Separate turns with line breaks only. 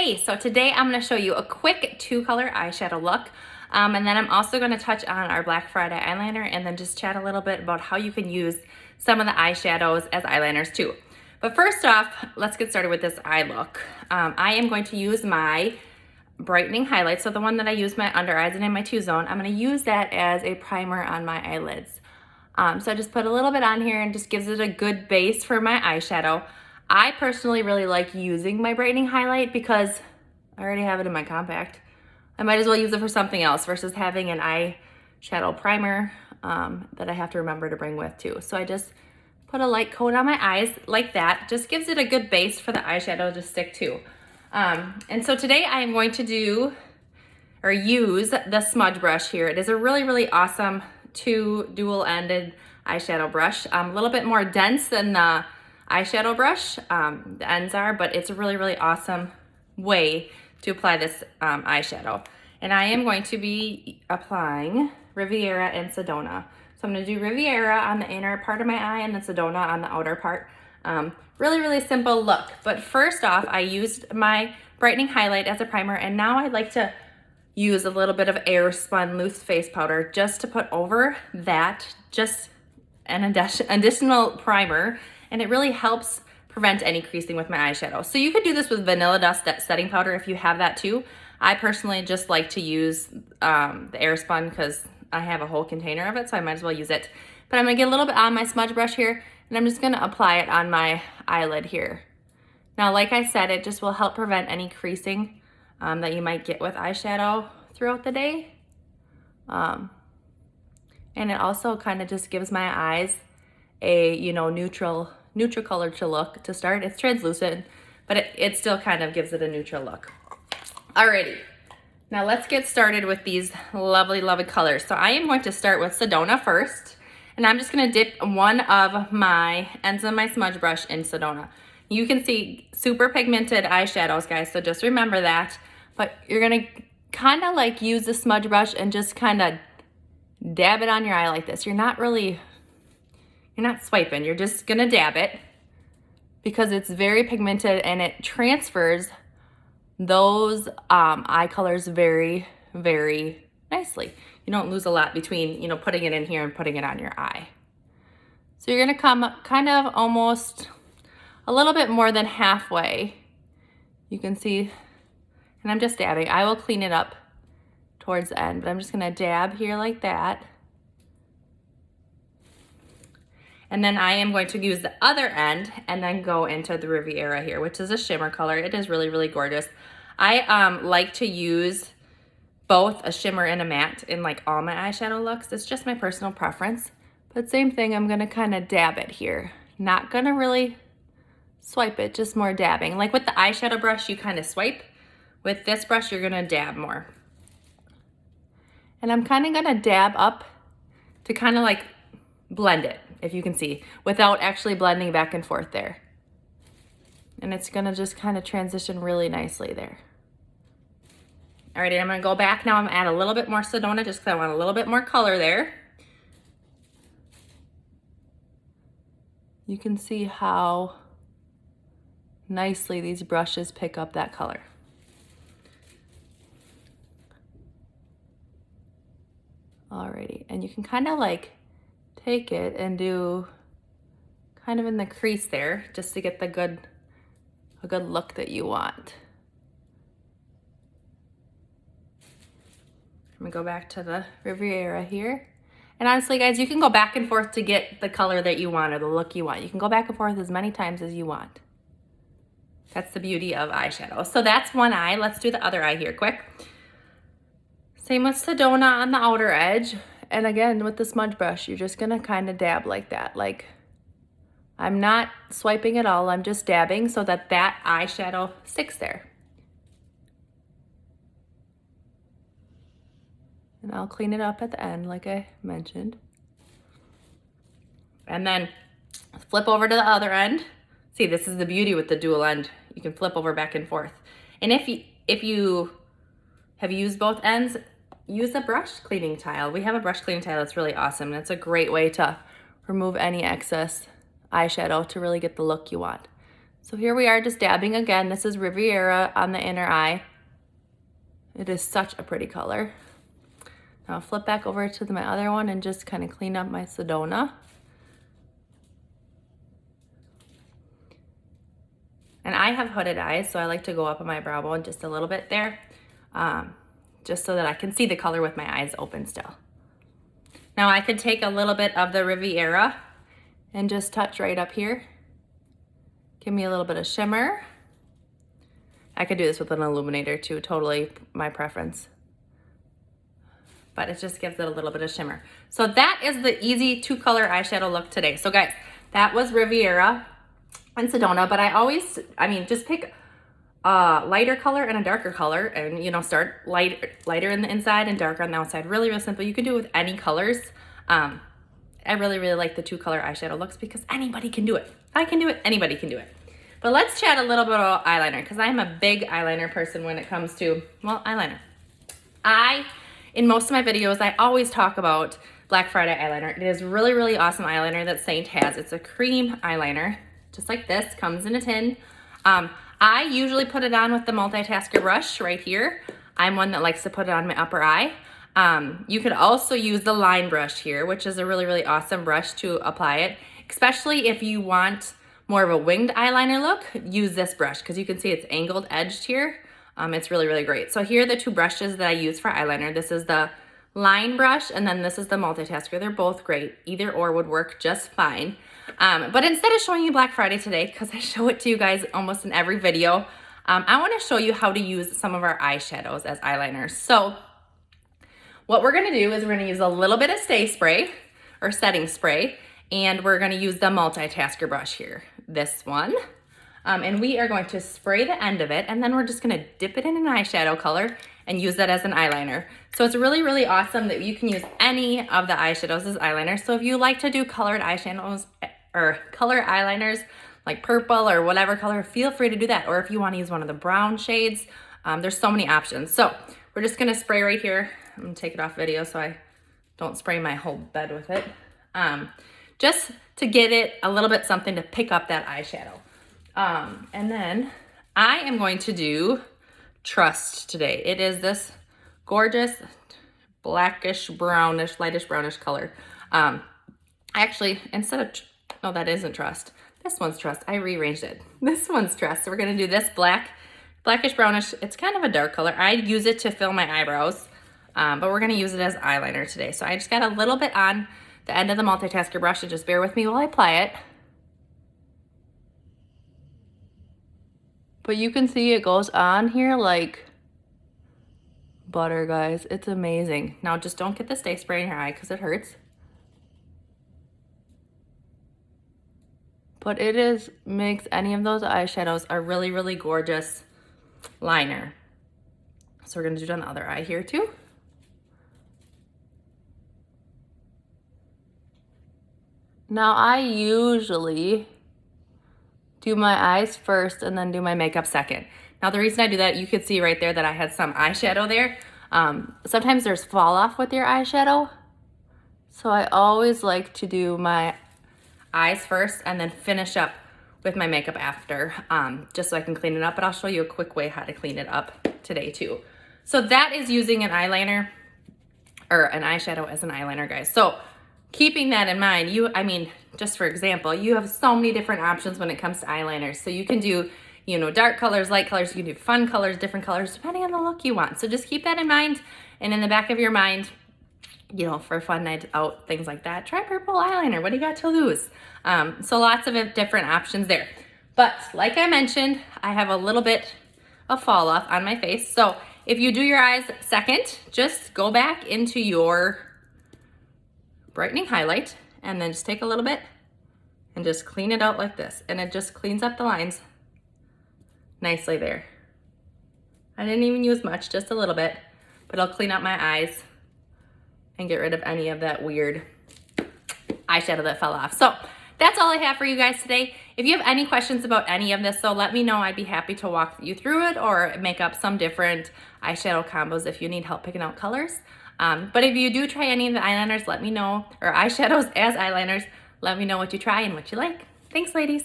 Hey, so today I'm going to show you a quick 2-color eyeshadow look. And then I'm also going to touch on our Black Friday eyeliner and then just chat a little bit about how you can use some of the eyeshadows as eyeliners too. But first off, let's get started with this eye look. I am going to use my brightening highlight, so the one that I use my under eyes and in my T-zone. I'm going to use that as a primer on my eyelids. So I just put a little bit on here and just gives it a good base for my eyeshadow. I personally really like using my brightening highlight because I already have it in my compact. I might as well use it for something else versus having an eyeshadow primer that I have to remember to bring with too. So I just put a light coat on my eyes like that. Just gives it a good base for the eyeshadow to stick to. And so today I am going to use the Smudge Brush here. It is a really, really awesome dual-ended eyeshadow brush. A little bit more dense than the eyeshadow brush, the ends are, but it's a really, really awesome way to apply this eyeshadow. And I am going to be applying Riviera and Sedona. So I'm going to do Riviera on the inner part of my eye and then Sedona on the outer part. Really, really simple look. But first off, I used my brightening highlight as a primer, and now I'd like to use a little bit of Airspun loose face powder just to put over that, just an additional primer, and it really helps prevent any creasing with my eyeshadow. So you could do this with Vanilla Dust setting powder if you have that too. I personally just like to use the Airspun because I have a whole container of it, so I might as well use it. But I'm gonna get a little bit on my smudge brush here, and I'm just gonna apply it on my eyelid here. Now, like I said, it just will help prevent any creasing that you might get with eyeshadow throughout the day. And it also kind of just gives my eyes a, neutral color to look to start. It's translucent, but it still kind of gives it a neutral look. Alrighty, now let's get started with these lovely, lovely colors. So I am going to start with Sedona first, and I'm just gonna dip one of my ends of my smudge brush in Sedona. You can see super pigmented eyeshadows, guys, so just remember that. But you're gonna kind of like use the smudge brush and just kind of dab it on your eye like this. You're not swiping, you're just gonna dab it because it's very pigmented and it transfers those eye colors very, very nicely. You don't lose a lot between, putting it in here and putting it on your eye. So you're gonna come up kind of almost a little bit more than halfway. You can see, and I'm just dabbing. I will clean it up towards the end, but I'm just gonna dab here like that. And then I am going to use the other end and then go into the Riviera here, which is a shimmer color. It is really, really gorgeous. I like to use both a shimmer and a matte in like all my eyeshadow looks. It's just my personal preference. But same thing, I'm gonna kind of dab it here. Not gonna really swipe it, just more dabbing. Like with the eyeshadow brush, you kind of swipe. With this brush, you're gonna dab more. And I'm kind of gonna dab up to kind of like blend it, if you can see, without actually blending back and forth there. And it's gonna just kind of transition really nicely there. All right, I'm gonna go back now. I'm gonna add a little bit more Sedona just because I want a little bit more color there. You can see how nicely these brushes pick up that color. Alrighty, and you can kind of like take it and do kind of in the crease there just to get a good look that you want. I'm gonna go back to the Riviera here. And honestly, guys, you can go back and forth to get the color that you want or the look you want. You can go back and forth as many times as you want. That's the beauty of eyeshadow. So that's one eye. Let's do the other eye here quick. Same with Sedona on the outer edge. And again, with the smudge brush, you're just gonna kind of dab like that. Like, I'm not swiping at all, I'm just dabbing so that that eyeshadow sticks there. And I'll clean it up at the end, like I mentioned. And then flip over to the other end. See, this is the beauty with the dual end. You can flip over back and forth. And if you have used both ends, use a brush cleaning tile. We have a brush cleaning tile that's really awesome. And it's a great way to remove any excess eyeshadow to really get the look you want. So here we are just dabbing again. This is Riviera on the inner eye. It is such a pretty color. Now I'll flip back over to my other one and just kind of clean up my Sedona. And I have hooded eyes, so I like to go up on my brow bone just a little bit there, just so that I can see the color with my eyes open still. Now I could take a little bit of the Riviera and just touch right up here. Give me a little bit of shimmer. I could do this with an illuminator too, totally my preference. But it just gives it a little bit of shimmer. So that is the easy 2-color eyeshadow look today. So guys, that was Riviera and Sedona, but I mean, just pick a lighter color and a darker color and, you know, start lighter in the inside and darker on the outside. Really, real simple. You can do it with any colors. I really, really like the 2-color eyeshadow looks because anybody can do it. I can do it, anybody can do it. But let's chat a little bit about eyeliner because I'm a big eyeliner person when it comes to, well, eyeliner. In most of my videos, I always talk about Black Friday eyeliner. It is really, really awesome eyeliner that Saint has. It's a cream eyeliner, just like this, comes in a tin. I usually put it on with the Multitasker Brush right here. I'm one that likes to put it on my upper eye. You could also use the line brush here, which is a really, really awesome brush to apply it, especially if you want more of a winged eyeliner look. Use this brush because you can see it's angled edged here. It's really, really great. So here are the 2 brushes that I use for eyeliner. This is the line brush and then this is the Multitasker. They're both great. Either or would work just fine. But instead of showing you Black Friday today, because I show it to you guys almost in every video, I want to show you how to use some of our eyeshadows as eyeliners. So what we're going to do is we're going to use a little bit of stay spray or setting spray, and we're going to use the Multitasker brush here, this one. And we are going to spray the end of it, and then we're just going to dip it in an eyeshadow color and use that as an eyeliner. So it's really, really awesome that you can use any of the eyeshadows as eyeliner. So if you like to do colored eyeshadows or color eyeliners, like purple or whatever color, feel free to do that. Or if you want to use one of the brown shades, there's so many options. So we're just going to spray right here. I'm going to take it off video so I don't spray my whole bed with it. Just to get it a little bit something to pick up that eyeshadow. And then I am going to do Trust today. It is this gorgeous blackish brownish, lightish brownish color. Actually, instead of, no, that isn't Trust. This one's Trust. I rearranged it. This one's Trust. So we're going to do this blackish brownish. It's kind of a dark color. I use it to fill my eyebrows, but we're going to use it as eyeliner today. So I just got a little bit on the end of the Multitasker brush, and just bear with me while I apply it. But you can see it goes on here like butter, guys. It's amazing. Now just don't get the stay spray in your eye because it hurts. But it makes any of those eyeshadows a really, really gorgeous liner. So we're gonna do it on the other eye here too. Now I usually do my eyes first and then do my makeup second. Now the reason I do that, you could see right there that I had some eyeshadow there. Sometimes there's fall off with your eyeshadow. So I always like to do my eyes first and then finish up with my makeup after, just so I can clean it up. But I'll show you a quick way how to clean it up today too. So that is using an eyeliner or an eyeshadow as an eyeliner, guys. So keeping that in mind, just for example, you have so many different options when it comes to eyeliners. So you can do, dark colors, light colors, you can do fun colors, different colors, depending on the look you want. So just keep that in mind. And in the back of your mind, for a fun night out, things like that, try purple eyeliner. What do you got to lose? So lots of different options there. But like I mentioned, I have a little bit of fall off on my face. So if you do your eyes second, just go back into your brightening highlight and then just take a little bit and just clean it out like this. And it just cleans up the lines nicely there. I didn't even use much, just a little bit, but I'll clean up my eyes and get rid of any of that weird eyeshadow that fell off. So that's all I have for you guys today. If you have any questions about any of this, so let me know. I'd be happy to walk you through it or make up some different eyeshadow combos if you need help picking out colors. But if you do try any of the eyeliners, let me know, or eyeshadows as eyeliners, let me know what you try and what you like. Thanks, ladies.